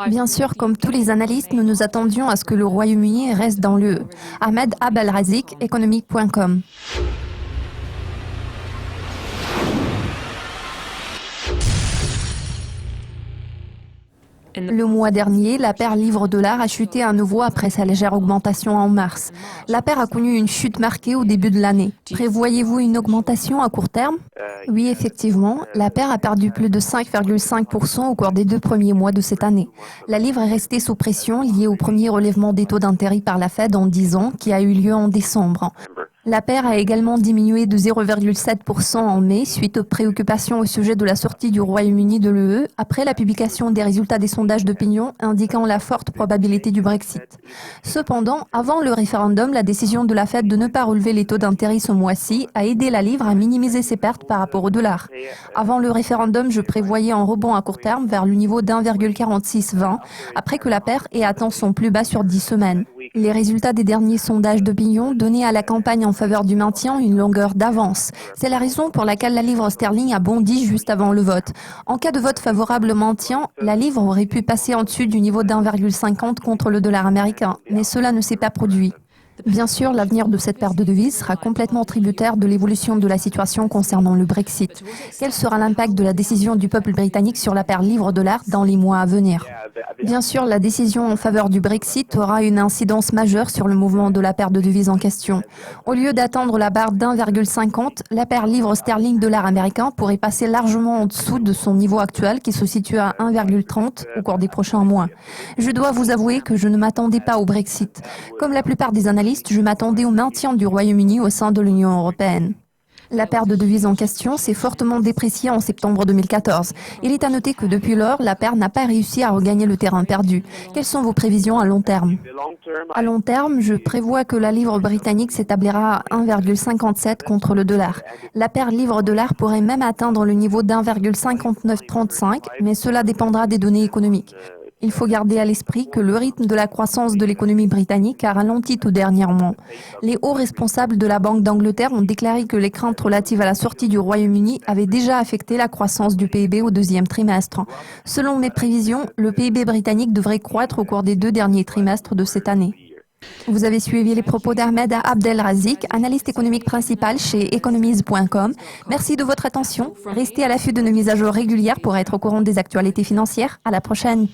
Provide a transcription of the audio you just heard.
Bien sûr, comme tous les analystes, nous nous attendions à ce que le Royaume-Uni reste dans l'UE. Ahmed Abelrazik, économique.com. Le mois dernier, la paire livre-dollar a chuté à nouveau après sa légère augmentation en mars. La paire a connu une chute marquée au début de l'année. Prévoyez-vous une augmentation à court terme? Oui, effectivement, la paire a perdu plus de 5,5% au cours des 2 premiers mois de cette année. La livre est restée sous pression liée au premier relèvement des taux d'intérêt par la Fed en 10 ans qui a eu lieu en décembre. La paire a également diminué de 0,7% en mai suite aux préoccupations au sujet de la sortie du Royaume-Uni de l'UE après la publication des résultats des sondages d'opinion indiquant la forte probabilité du Brexit. Cependant, avant le référendum, la décision de la Fed de ne pas relever les taux d'intérêt ce mois-ci a aidé la livre à minimiser ses pertes par rapport au dollar. Avant le référendum, je prévoyais un rebond à court terme vers le niveau d'1,4620 après que la paire ait atteint son plus bas sur 10 semaines. Les résultats des derniers sondages d'opinion donnaient à la campagne en faveur du maintien une longueur d'avance. C'est la raison pour laquelle la livre sterling a bondi juste avant le vote. En cas de vote favorable au maintien, la livre aurait pu passer en dessus du niveau d'1,50 contre le dollar américain, mais cela ne s'est pas produit. Bien sûr, l'avenir de cette paire de devises sera complètement tributaire de l'évolution de la situation concernant le Brexit. Quel sera l'impact de la décision du peuple britannique sur la paire livre-dollar dans les mois à venir? Bien sûr, la décision en faveur du Brexit aura une incidence majeure sur le mouvement de la paire de devises en question. Au lieu d'atteindre la barre d'1,50, la paire livre sterling-dollar américain pourrait passer largement en dessous de son niveau actuel qui se situe à 1,30 au cours des prochains mois. Je dois vous avouer que je ne m'attendais pas au Brexit. Comme la plupart des analystes, je m'attendais au maintien du Royaume-Uni au sein de l'Union européenne. La paire de devises en question s'est fortement dépréciée en septembre 2014. Il est à noter que depuis lors, la paire n'a pas réussi à regagner le terrain perdu. Quelles sont vos prévisions à long terme? À long terme, je prévois que la livre britannique s'établira à 1,57 contre le dollar. La paire livre-dollar pourrait même atteindre le niveau d'1,5935, mais cela dépendra des données économiques. Il faut garder à l'esprit que le rythme de la croissance de l'économie britannique a ralenti tout dernièrement. Les hauts responsables de la Banque d'Angleterre ont déclaré que les craintes relatives à la sortie du Royaume-Uni avaient déjà affecté la croissance du PIB au deuxième trimestre. Selon mes prévisions, le PIB britannique devrait croître au cours des 2 derniers trimestres de cette année. Vous avez suivi les propos d'Ahmed Abdelrazik, analyste économique principal chez Economies.com. Merci de votre attention. Restez à l'affût de nos mises à jour régulières pour être au courant des actualités financières. À la prochaine.